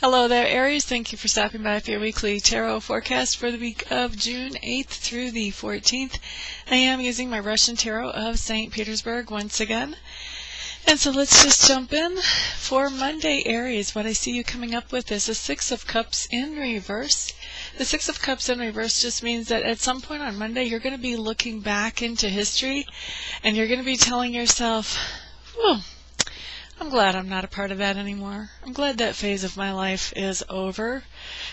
Hello there, Aries. Thank you for stopping by for your weekly tarot forecast for the week of June 8th through the 14th. I am using my Russian tarot of St. Petersburg once again. And so let's just jump in. For Monday, Aries, what I see you coming up with is a Six of Cups in reverse. The Six of Cups in reverse just means that at some point on Monday, you're going to be looking back into history, and you're going to be telling yourself, whew, I'm glad I'm not a part of that anymore. I'm glad that phase of my life is over.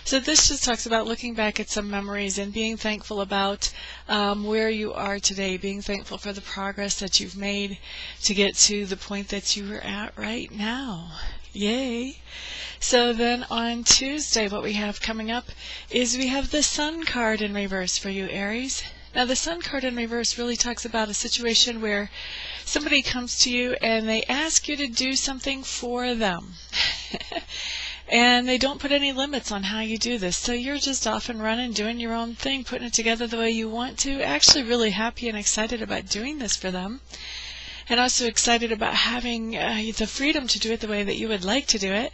So this just talks about looking back at some memories and being thankful about where you are today, being thankful for the progress that you've made to get to the point that you are at right now. Yay! So then on Tuesday, what we have coming up is we have the Sun card in reverse for you, Aries. Now, the Sun card in reverse really talks about a situation where somebody comes to you and they ask you to do something for them. And they don't put any limits on how you do this. So you're just off and running, doing your own thing, putting it together the way you want to, actually really happy and excited about doing this for them. And also excited about having the freedom to do it the way that you would like to do it.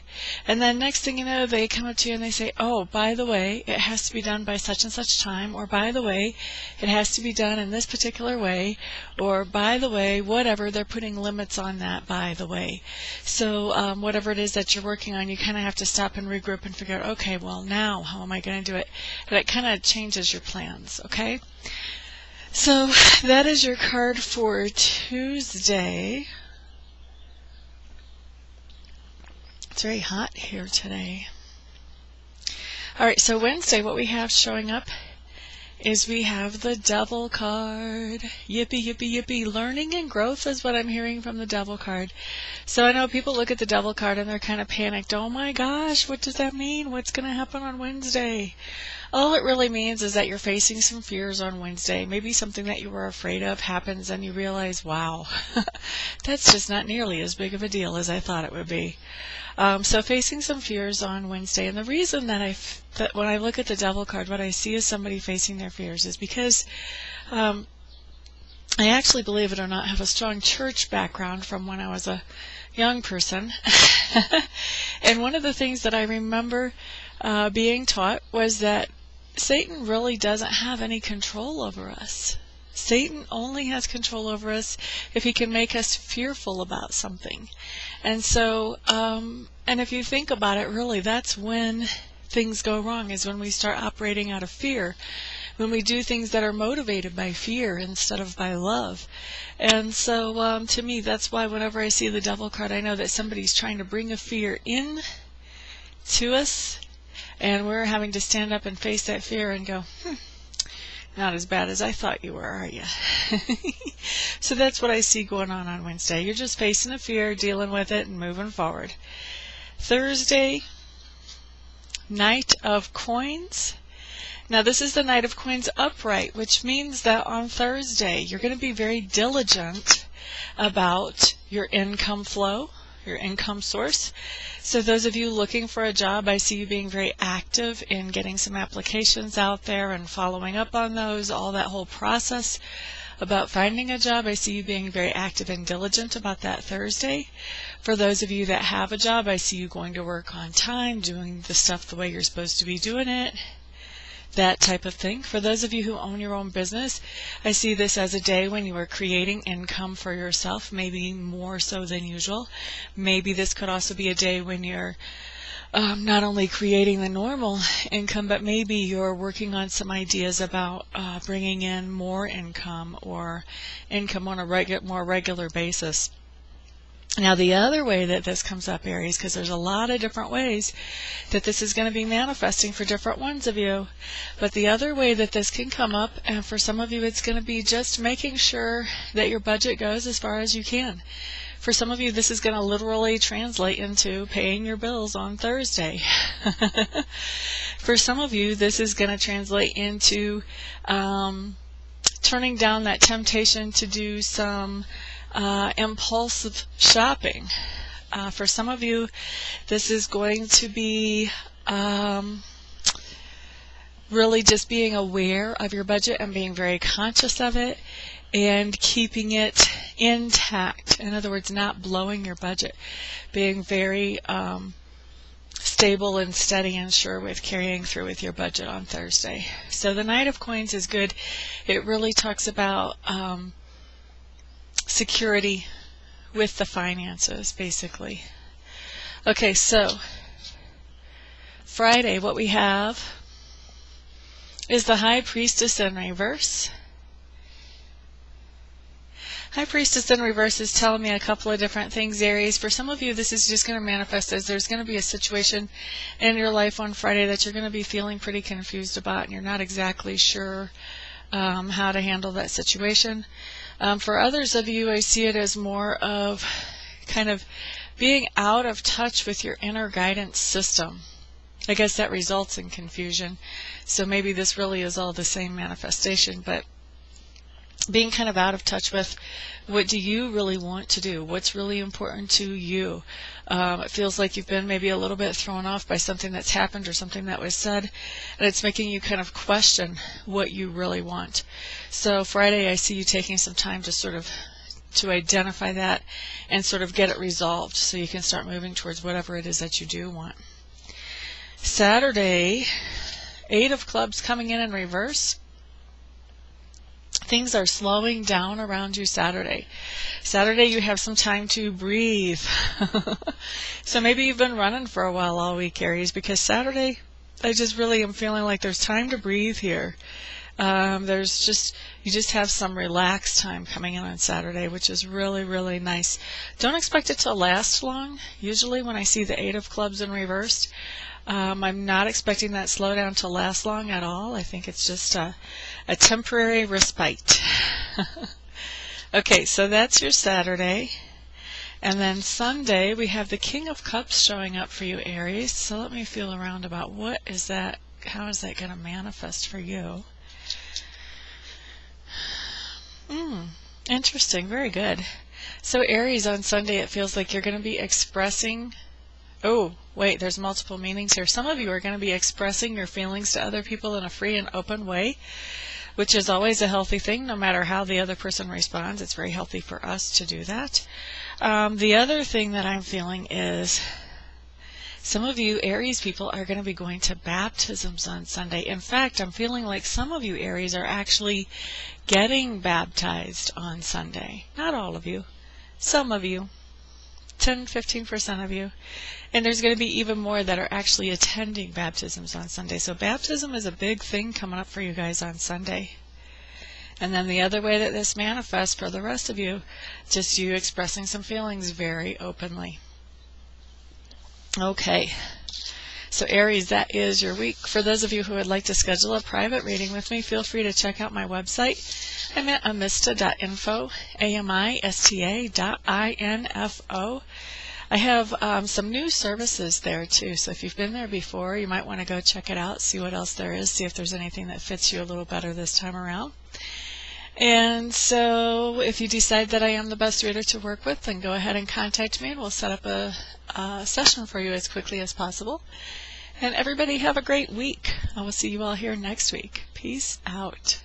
And then next thing you know, they come up to you and they say, oh, by the way, it has to be done by such and such time, or by the way, it has to be done in this particular way, or by the way, whatever. They're putting limits on that, by the way. So whatever it is that you're working on, you kind of have to stop and regroup and figure out, okay, well, now how am I going to do it? And it kind of changes your plans, okay? So that is your card for Tuesday. It's very hot here today. All right, so Wednesday, what we have showing up is we have the Devil card. Yippee, yippee, yippee. Learning and growth is what I'm hearing from the Devil card. So I know people look at the Devil card and they're kind of panicked. Oh my gosh, what does that mean? What's going to happen on Wednesday? All it really means is that you're facing some fears on Wednesday. Maybe something that you were afraid of happens and you realize, wow, that's just not nearly as big of a deal as I thought it would be. So facing some fears on Wednesday. And the reason that when I look at the Devil card, what I see is somebody facing their fears is because I actually, believe it or not, have a strong church background from when I was a young person. And one of the things that I remember being taught was that Satan really doesn't have any control over us. Satan only has control over us if he can make us fearful about something. And so, and if you think about it, really, that's when things go wrong, is when we start operating out of fear, when we do things that are motivated by fear instead of by love. And so, to me, that's why whenever I see the Devil card, I know that somebody's trying to bring a fear in to us, and we're having to stand up and face that fear and go, not as bad as I thought you were, are you? So that's what I see going on Wednesday. You're just facing a fear, dealing with it, and moving forward. Thursday, Knight of Coins. Now this is the Knight of Coins upright, which means that on Thursday you're going to be very diligent about your income flow, your income source. So those of you looking for a job, I see you being very active in getting some applications out there and following up on those, all that whole process about finding a job. I see you being very active and diligent about that Thursday. For those of you that have a job, I see you going to work on time, doing the stuff the way you're supposed to be doing it, that type of thing. For those of you who own your own business, I see this as a day when you are creating income for yourself, maybe more so than usual. Maybe this could also be a day when you're not only creating the normal income, but maybe you're working on some ideas about bringing in more income, or income on a more regular basis. Now, the other way that this comes up, Aries, because there's a lot of different ways that this is going to be manifesting for different ones of you, but the other way that this can come up, and for some of you it's going to be just making sure that your budget goes as far as you can. For some of you, this is going to literally translate into paying your bills on Thursday. For some of you, this is going to translate into turning down that temptation to do some impulsive shopping. For some of you, this is going to be really just being aware of your budget and being very conscious of it and keeping it intact. In other words, not blowing your budget, being very stable and steady and sure with carrying through with your budget on Thursday. So the Knight of Coins is good. It really talks about security with the finances, basically. Okay, so Friday, what we have is the High Priestess in reverse. High Priestess in reverse is telling me a couple of different things, Aries. For some of you, this is just going to manifest as there's going to be a situation in your life on Friday that you're going to be feeling pretty confused about, and you're not exactly sure how to handle that situation. For others of you, I see it as more of kind of being out of touch with your inner guidance system. I guess that results in confusion. So maybe this really is all the same manifestation, but being kind of out of touch with what do you really want to do, what's really important to you. It feels like you've been maybe a little bit thrown off by something that's happened or something that was said, and it's making you kind of question what you really want. So Friday, I see you taking some time to sort of to identify that and sort of get it resolved so you can start moving towards whatever it is that you do want. Saturday, 8 of Clubs coming in reverse. Things are slowing down around you Saturday. Saturday, you have some time to breathe. So maybe you've been running for a while all week, Aries, because Saturday, I just really am feeling like there's time to breathe here. You just have some relaxed time coming in on Saturday, which is really, really nice. Don't expect it to last long. Usually when I see the 8 of Clubs in reverse, I'm not expecting that slowdown to last long at all. I think it's just a temporary respite. Okay, so that's your Saturday. And then Sunday, we have the King of Cups showing up for you, Aries. So let me feel around about what is that, how is that going to manifest for you? Interesting, very good. So Aries, on Sunday, it feels like you're going to be expressing... Oh, wait, there's multiple meanings here. Some of you are going to be expressing your feelings to other people in a free and open way, which is always a healthy thing, no matter how the other person responds. It's very healthy for us to do that. The other thing that I'm feeling is some of you Aries people are going to be going to baptisms on Sunday. In fact, I'm feeling like some of you Aries are actually getting baptized on Sunday. Not all of you. Some of you. 10-15% of you. And there's going to be even more that are actually attending baptisms on Sunday. So baptism is a big thing coming up for you guys on Sunday. And then the other way that this manifests for the rest of you, just you expressing some feelings very openly. Okay. So Aries, that is your week. For those of you who would like to schedule a private reading with me, feel free to check out my website. I'm at amista.info, amista.info. I have some new services there too, so if you've been there before, you might want to go check it out, see what else there is, see if there's anything that fits you a little better this time around. And so if you decide that I am the best reader to work with, then go ahead and contact me and we'll set up a session for you as quickly as possible. And everybody have a great week. I will see you all here next week. Peace out.